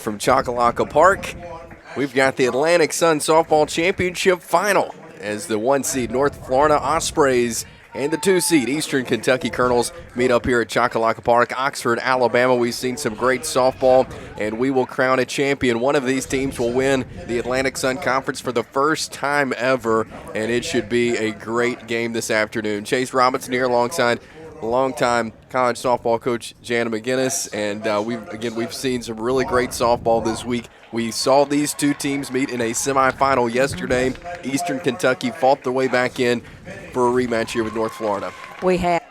From Choccolocco Park, we've got the Atlantic Sun Softball Championship Final as the 1 seed North Florida Ospreys and the 2 seed Eastern Kentucky Colonels meet up here at Choccolocco Park, Oxford, Alabama. We've seen some great softball, and we will crown a champion. One of these teams will win the Atlantic Sun Conference for the first time ever, and it should be a great game this afternoon. Chase Robinson here alongside longtime college softball coach Jana McGinnis, and we've seen some really great softball this week. We saw these two teams meet in a semifinal yesterday. Eastern Kentucky fought their way back in for a rematch here with North Florida. We have.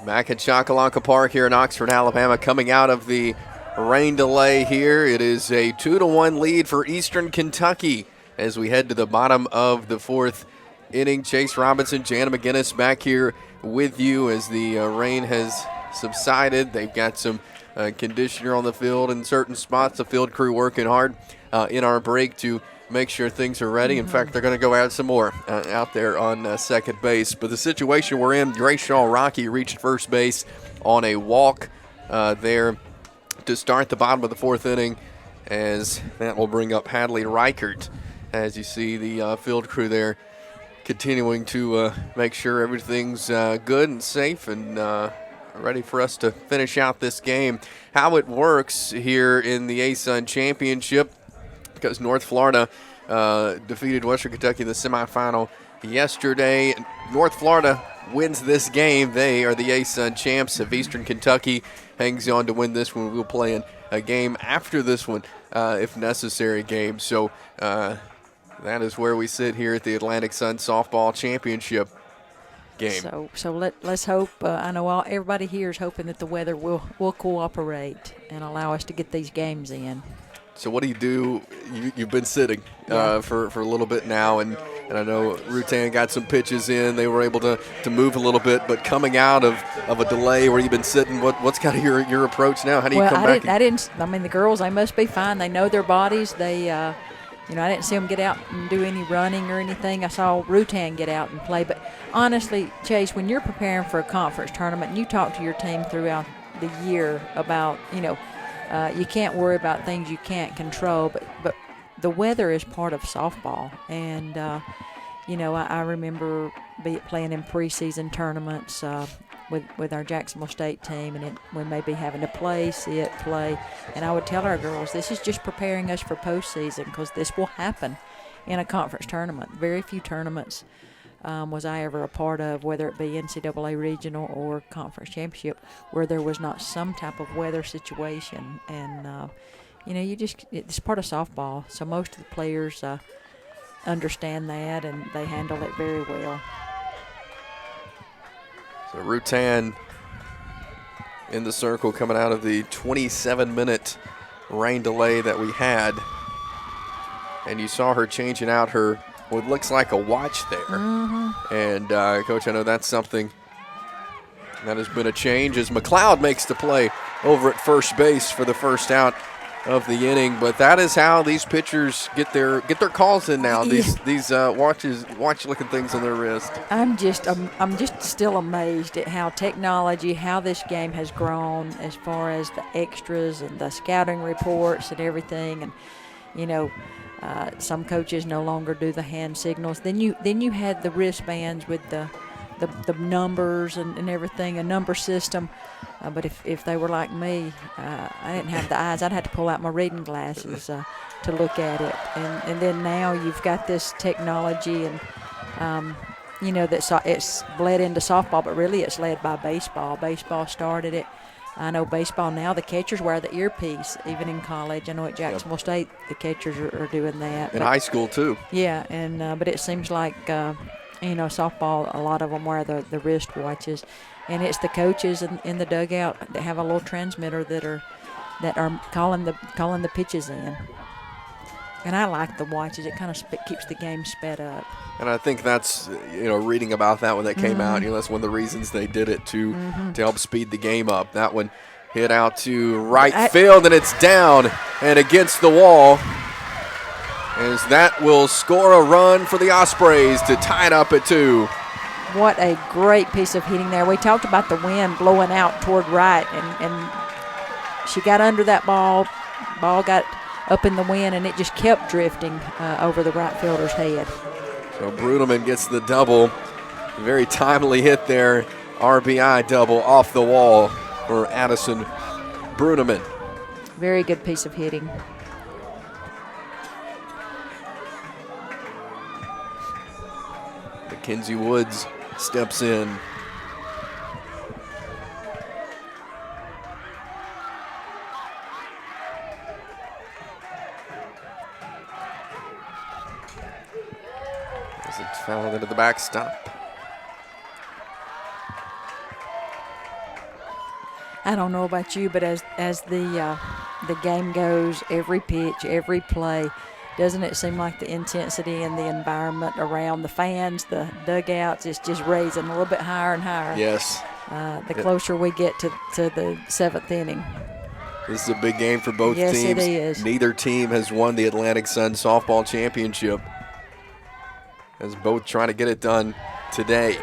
Back at Choccolocco Park here in Oxford, Alabama, coming out of the rain delay here. It is a 2-1 lead for Eastern Kentucky as we head to the bottom of the fourth inning. Chase Robinson, Jana McGinnis back here with you as the rain has subsided. They've got some conditioner on the field in certain spots. The field crew working hard in our break to make sure things are ready. In fact, they're going to go add some more out there on second base. But the situation we're in, Grayshaw Rocky reached first base on a walk there to start the bottom of the fourth inning, as that will bring up Hadley Reichert. As you see the field crew there continuing to make sure everything's good and safe and ready for us to finish out this game. How it works here in the ASUN Championship, because North Florida defeated Western Kentucky in the semifinal yesterday. North Florida wins this game. They are the ASUN champs. If Eastern Kentucky hangs on to win this one, we'll play in a game after this one, if necessary game. So that is where we sit here at the Atlantic Sun Softball Championship game. So let's hope. I know everybody here is hoping that the weather will cooperate and allow us to get these games in. So what do? You've been sitting for a little bit now, and I know Rutan got some pitches in. They were able to move a little bit, but coming out of a delay where you've been sitting, what's kind of your approach now? How do you come back? I mean, the girls, they must be fine. They know their bodies. They I didn't see them get out and do any running or anything. I saw Rutan get out and play. But honestly, Chase, when you're preparing for a conference tournament and you talk to your team throughout the year about, you can't worry about things you can't control, but the weather is part of softball. And, I remember playing in preseason tournaments with our Jacksonville State team, and we may be having to play. And I would tell our girls, this is just preparing us for postseason, because this will happen in a conference tournament. Very few tournaments was I ever a part of, whether it be NCAA regional or conference championship, where there was not some type of weather situation. And, it's part of softball. So most of the players understand that, and they handle it very well. So Rutan in the circle coming out of the 27-minute rain delay that we had. And you saw her changing out her what looks like a watch there. Mm-hmm. And, Coach, I know that's something that has been a change as McLeod makes the play over at first base for the first out of the inning. But that is how these pitchers get their calls in now. These watch-looking things on their wrist. I'm just still amazed at how this game has grown as far as the extras and the scouting reports and everything. And some coaches no longer do the hand signals. Then you had the wristbands with the numbers and everything, a number system. But if they were like me, I didn't have the eyes. I'd have to pull out my reading glasses to look at it. And then now you've got this technology, and it's bled into softball, but really it's led by baseball. Baseball started it. I know baseball now, the catchers wear the earpiece, even in college. I know at Jacksonville State the catchers are doing that. In high school too. Yeah, and but it seems like softball, a lot of them wear the wrist watches, and it's the coaches in the dugout that have a little transmitter that are calling the pitches in. And I like the watches. It kind of keeps the game sped up. And I think that's, reading about that when that came out, that's one of the reasons they did it to help speed the game up. That one hit out to right field, and it's down and against the wall, as that will score a run for the Ospreys to tie it up at 2. What a great piece of hitting there. We talked about the wind blowing out toward right, and she got under that ball. Ball got up in the wind, and it just kept drifting over the right fielder's head. So Bruneman gets the double. Very timely hit there. RBI double off the wall for Addison Bruneman. Very good piece of hitting. Mackenzie Woods steps in. As it's fouled into the backstop. I don't know about you, but as the game goes, every pitch, every play, doesn't it seem like the intensity and the environment around the fans, the dugouts, is just raising a little bit higher and higher? Yes. The closer we get to the seventh inning. This is a big game for both yes, teams. It is. Neither team has won the Atlantic Sun Softball Championship, as both trying to get it done today.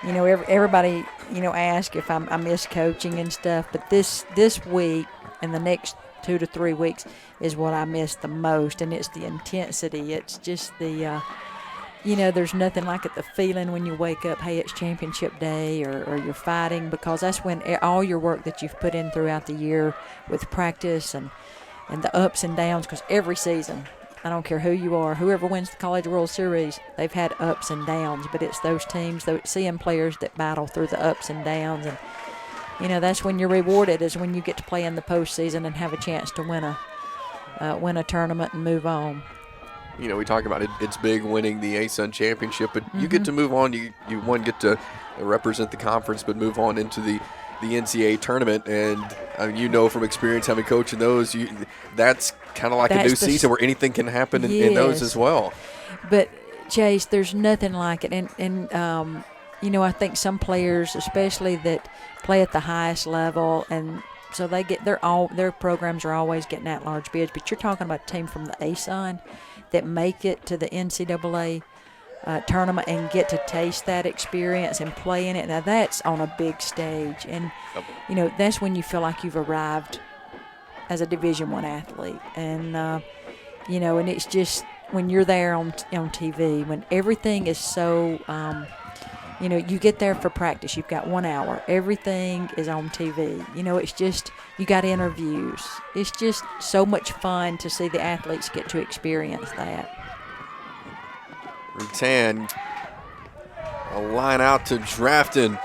You know, everybody, ask if I miss coaching and stuff, but this week and the next 2 to 3 weeks is what I miss the most, and it's the intensity. It's just the, there's nothing like it, the feeling when you wake up, hey, it's championship day, or you're fighting, because that's when all your work that you've put in throughout the year with practice and the ups and downs, because every season, I don't care who you are, whoever wins the College World Series, they've had ups and downs, but it's those teams, those CM players that battle through the ups and downs, and that's when you're rewarded, is when you get to play in the postseason and have a chance to win a tournament and move on. We talk about it. It's big winning the ASUN championship, but you get to move on. You get to represent the conference, but move on into the NCAA tournament. And from experience having coached in those, that's kind of like a new season where anything can happen in those as well. But Chase, there's nothing like it, and I think some players, especially that play at the highest level, and so their programs are always getting at-large bids. But you're talking about a team from the ASUN that make it to the NCAA tournament and get to taste that experience and play in it. Now that's on a big stage, and that's when you feel like you've arrived as a Division I athlete. And and it's just when you're there on TV, when everything is so. You get there for practice. You've got 1 hour. Everything is on TV. It's just, you got interviews. It's just so much fun to see the athletes get to experience that. Rutan, a line out to Drafton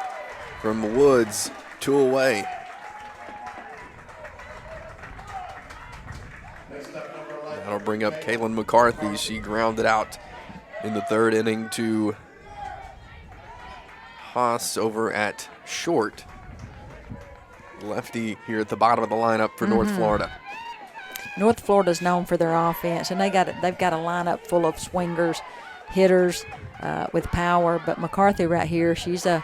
from Woods, 2 away. That'll bring up Kaylin McCarthy. She grounded out in the 3rd inning to Haas over at short. Lefty here at the bottom of the lineup for North Florida. North Florida's known for their offense, and they've got a lineup full of swingers, hitters with power. But McCarthy right here, she's a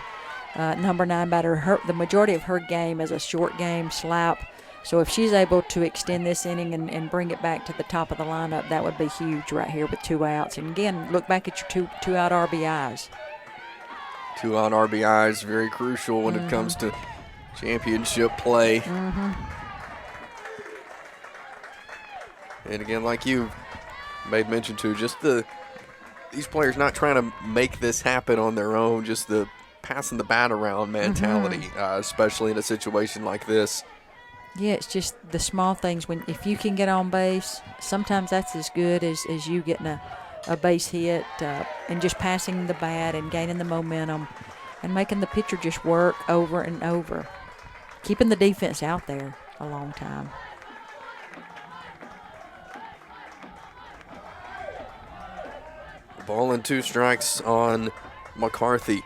number 9 batter. The majority of her game is a short game, slap. So if she's able to extend this inning and bring it back to the top of the lineup, that would be huge right here with 2 outs. And again, look back at your two out RBIs. 2 out RBIs, very crucial when it comes to championship play. And again, like you made mention to, just these players not trying to make this happen on their own, just the passing the bat around mentality, especially in a situation like this. Yeah, it's just the small things. If you can get on base, sometimes that's as good as you getting a base hit and just passing the bat and gaining the momentum and making the pitcher just work over and over, keeping the defense out there a long time. Ball and 2 strikes on McCarthy.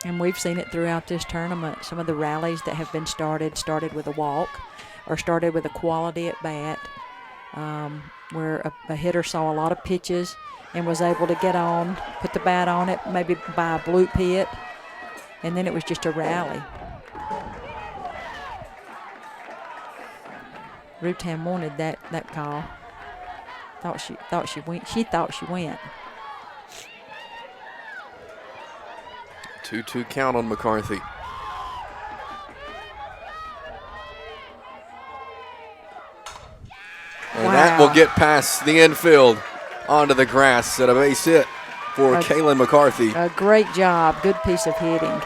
And we've seen it throughout this tournament. Some of the rallies that have been started with a walk or started with a quality at bat, where a hitter saw a lot of pitches and was able to get on, put the bat on it, maybe by a bloop hit, and then it was just a rally. Rutan wanted that call. She thought she went. 2-2 count on McCarthy. And that will get past the infield onto the grass at a base hit for Kaylin McCarthy. A great job. Good piece of hitting.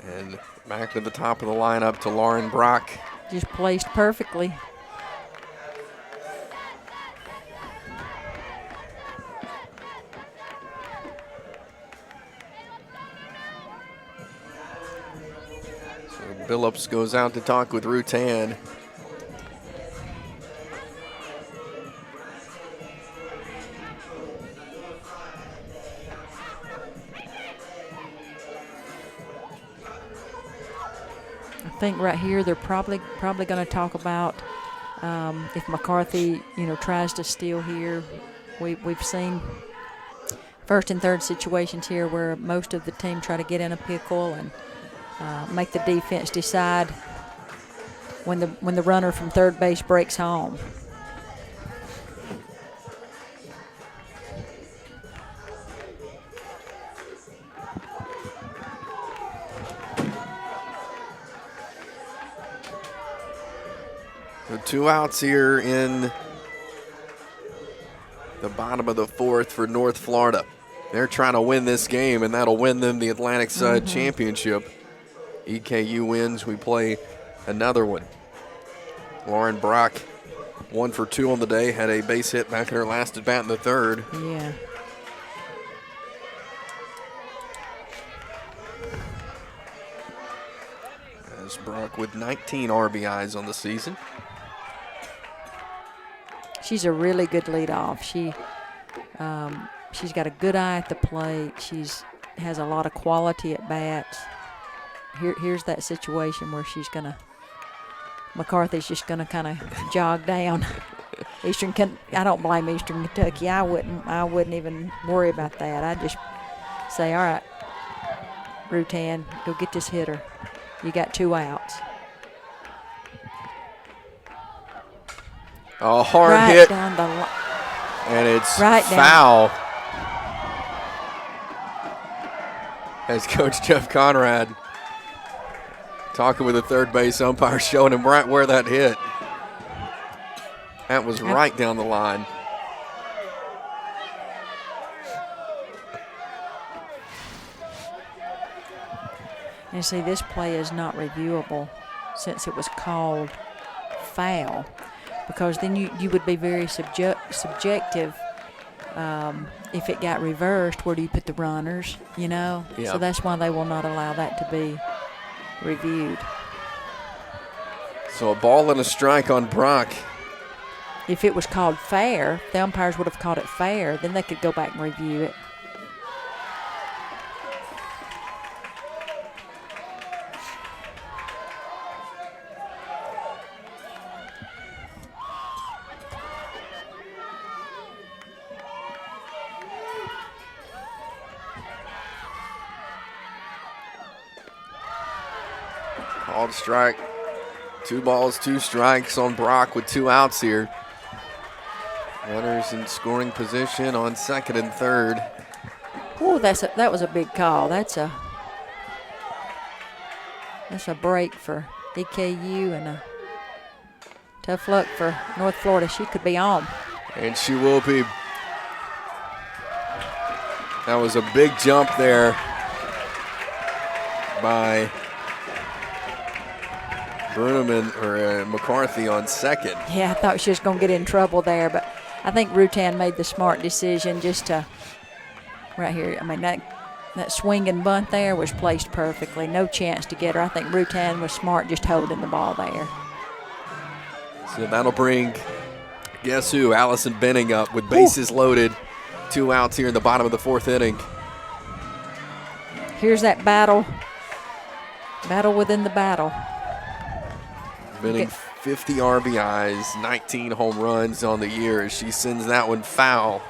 And back to the top of the lineup to Lauren Brock. Just placed perfectly. Billups goes out to talk with Rutan. I think right here they're probably going to talk about if McCarthy, tries to steal here. We've seen first and third situations here where most of the team try to get in a pickle and make the defense decide when the runner from third base breaks home. So 2 outs here in the bottom of the fourth for North Florida. They're trying to win this game, and that'll win them the Atlantic Side Championship. EKU wins, we play another one. Lauren Brock, 1 for 2 on the day, had a base hit back in her last at bat in the third. Yeah. As Brock with 19 RBIs on the season. She's a really good leadoff. She's got a good eye at the plate. Has a lot of quality at bats. Here's that situation where McCarthy's just gonna kind of jog down. I don't blame Eastern Kentucky. I wouldn't even worry about that. I'd just say, all right, Rutan, go get this hitter. You got 2 outs. A hard hit, down the line. And it's right foul. As Coach Jeff Conrad talking with the third base umpire, showing him right where that hit. That was right down the line. And see, this play is not reviewable since it was called foul, because then you would be very subjective. If it got reversed, where do you put the runners, Yeah. So that's why they will not allow that to be reviewed. So a ball and a strike on Brock. If it was called fair, the umpires would have called it fair, then they could go back and review it. Called strike. 2 balls, 2 strikes on Brock with 2 outs here. Runners in scoring position on second and third. Oh, that was a big call. That's a break for EKU and a tough luck for North Florida. She could be on. And she will be. That was a big jump there by Bruneman or McCarthy on second. Yeah, I thought she was going to get in trouble there, but I think Rutan made the smart decision just to right here. I mean, that swing and bunt there was placed perfectly. No chance to get her. I think Rutan was smart just holding the ball there. So that'll bring, guess who, Allison Benning up with bases loaded. 2 outs here in the bottom of the fourth inning. Here's that battle within the battle. Benning 50 RBIs, 19 home runs on the year as she sends that one foul.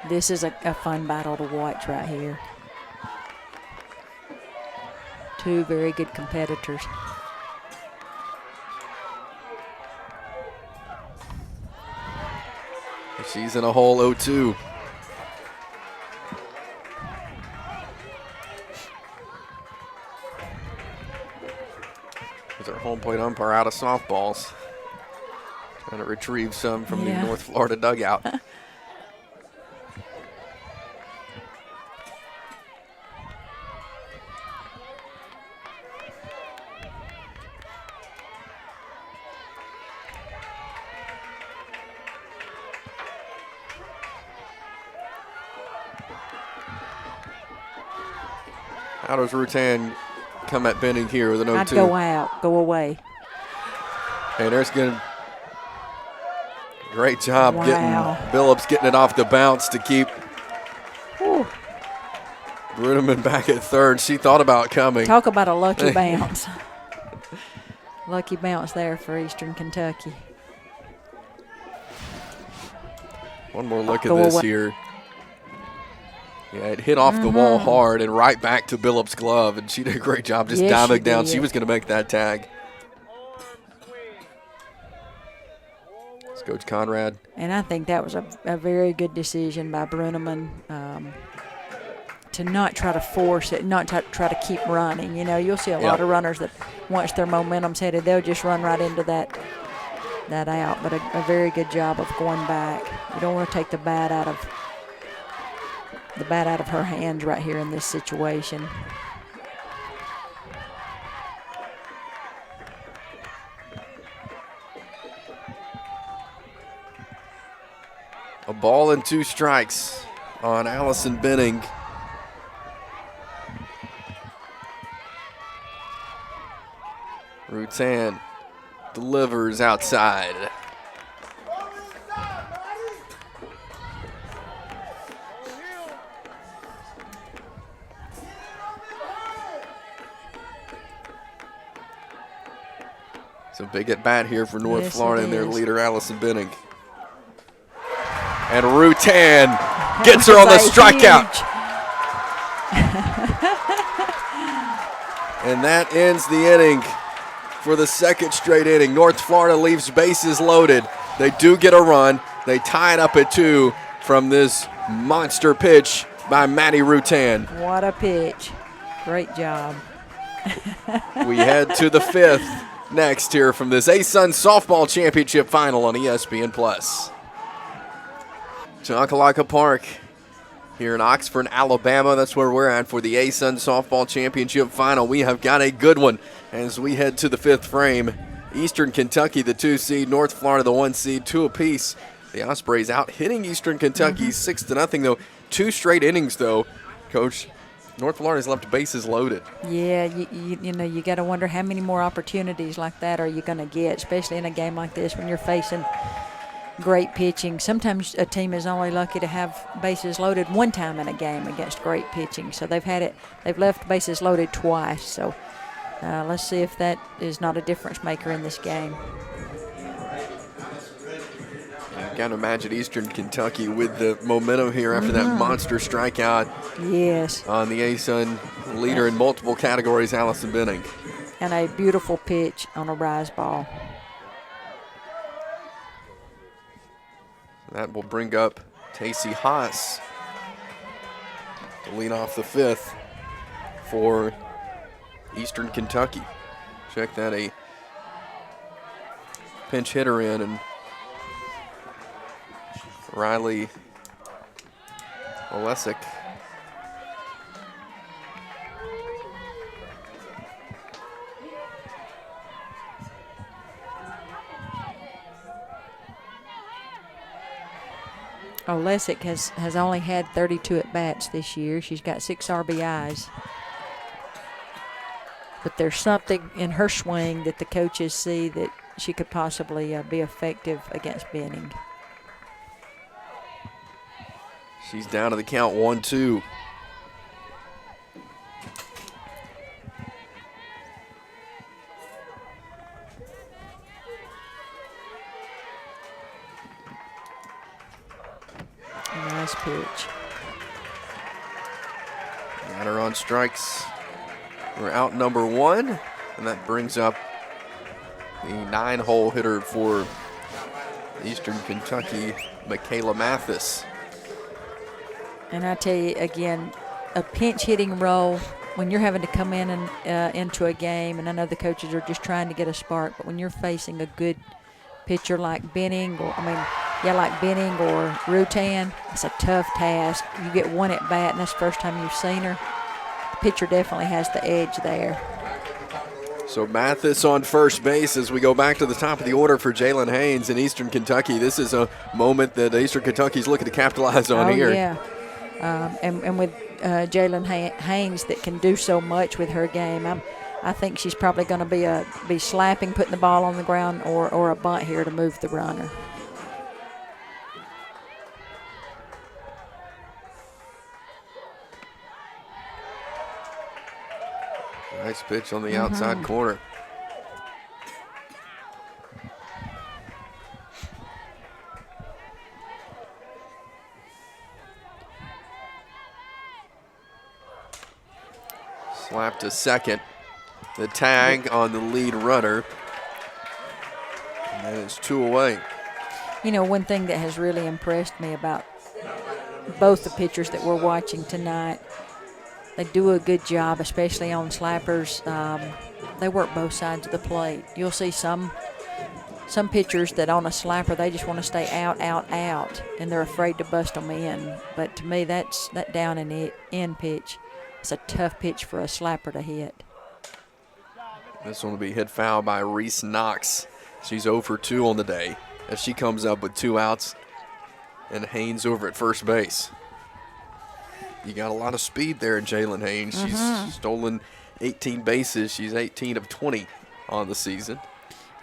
This is a fun battle to watch right here. 2 very good competitors. She's in a hole 0-2. With our home plate umpire out of softballs. Trying to retrieve some from the North Florida dugout. How does Rutan come at Benning here with an 0-2? I'd go out, go away. And there's going great job getting Billups getting it off the bounce to keep Bruneman back at third. She thought about coming. Talk about a lucky bounce. Lucky bounce there for Eastern Kentucky. One more look at this here. Yeah, it hit off the wall hard and right back to Billups' glove, and she did a great job just diving down. She was going to make that tag. It's Coach Conrad. And I think that was a very good decision by Bruneman to not try to force it, not try to keep running. You know, you'll see a lot of runners that once their momentum's headed, they'll just run right into that out. But a very good job of going back. You don't want to take the bat out of her hands right here in this situation. A ball and 2 strikes on Allison Benning. Rutan delivers outside. It's a big at bat here for North Florida and their leader, Allison Benning. And Rutan gets her on the strikeout. And that ends the inning for the second straight inning. North Florida leaves bases loaded. They do get a run. They tie it up at 2 from this monster pitch by Maddie Rutan. What a pitch. Great job. We head to the 5th next here from this ASUN Softball Championship Final on ESPN+. Choccolocco Park here in Oxford, Alabama. That's where we're at for the ASUN Softball Championship Final. We have got a good one as we head to the 5th frame. Eastern Kentucky, the 2 seed, North Florida, the 1 seed, 2 apiece. The Ospreys out hitting Eastern Kentucky 6-0, though. 2 straight innings, though, Coach. North Florida's left bases loaded. Yeah, you know, you got to wonder how many more opportunities like that are you going to get, especially in a game like this when you're facing great pitching. Sometimes a team is only lucky to have bases loaded one time in a game against great pitching. So they've left bases loaded twice. So let's see if that is not a difference maker in this game. You got to imagine Eastern Kentucky with the momentum here after that monster strikeout. Yes. On the ASUN leader in multiple categories, Allison Benning. And a beautiful pitch on a rise ball. That will bring up Tacey Haas to lead off the 5th for Eastern Kentucky. Check that, a pinch hitter in, and Riley Olesic. Olesic has only had 32 at-bats this year. She's got 6 RBIs. But there's something in her swing that the coaches see that she could possibly be effective against Benning. She's down to the count 1-2. Nice pitch. Got her on strikes. We're out number 1, and that brings up the 9-hole hitter for Eastern Kentucky, Michaela Mathis. And I tell you again, a pinch hitting role when you're having to come in and into a game, and I know the coaches are just trying to get a spark, but when you're facing a good pitcher like Benning, like Benning or Rutan, it's a tough task. You get one at bat, and that's the first time you've seen her. The pitcher definitely has the edge there. So Mathis on first base as we go back to the top of the order for Jalen Haynes in Eastern Kentucky. This is a moment that Eastern Kentucky's looking to capitalize on here. Yeah. And with Jalen Haynes that can do so much with her game, I think she's probably going to be slapping, putting the ball on the ground, or a bunt here to move the runner. Nice pitch on the outside corner. Slap to second. The tag on the lead runner. And that is 2 away. You know, one thing that has really impressed me about both the pitchers that we're watching tonight, they do a good job, especially on slappers. They work both sides of the plate. You'll see some pitchers that on a slapper, they just want to stay out, and they're afraid to bust them in. But to me, that down and in pitch, it's a tough pitch for a slapper to hit. This one will be hit foul by Reese Knox. She's 0 for 2 on the day as she comes up with 2 outs, and Haynes over at first base. You got a lot of speed there in Jalen Haynes. She's stolen 18 bases. She's 18 of 20 on the season.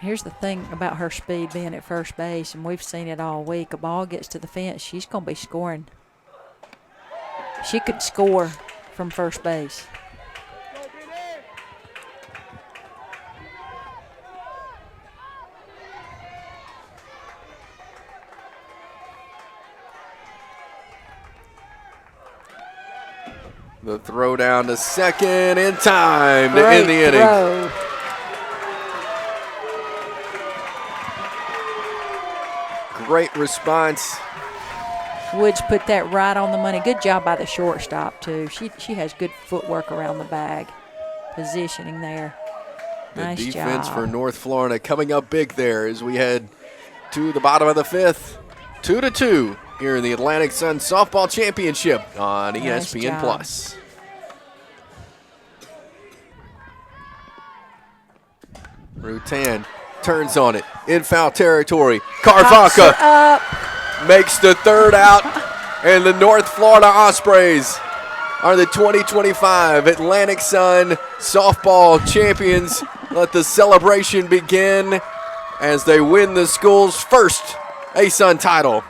Here's the thing about her speed being at first base, and we've seen it all week. A ball gets to the fence, she's going to be scoring. She could score from first base. The throw down to second in time to end the inning. Throw. Great response. Woods put that right on the money. Good job by the shortstop, too. She has good footwork around the bag. Positioning there. Nice job. The defense job for North Florida coming up big there as we head to the bottom of the 5th. 2-2 here in the Atlantic Sun Softball Championship on ESPN Plus. Rutan turns on it in foul territory. Carvaca makes the 3rd out, and the North Florida Ospreys are the 2025 Atlantic Sun Softball Champions. Let the celebration begin as they win the school's first ASUN title.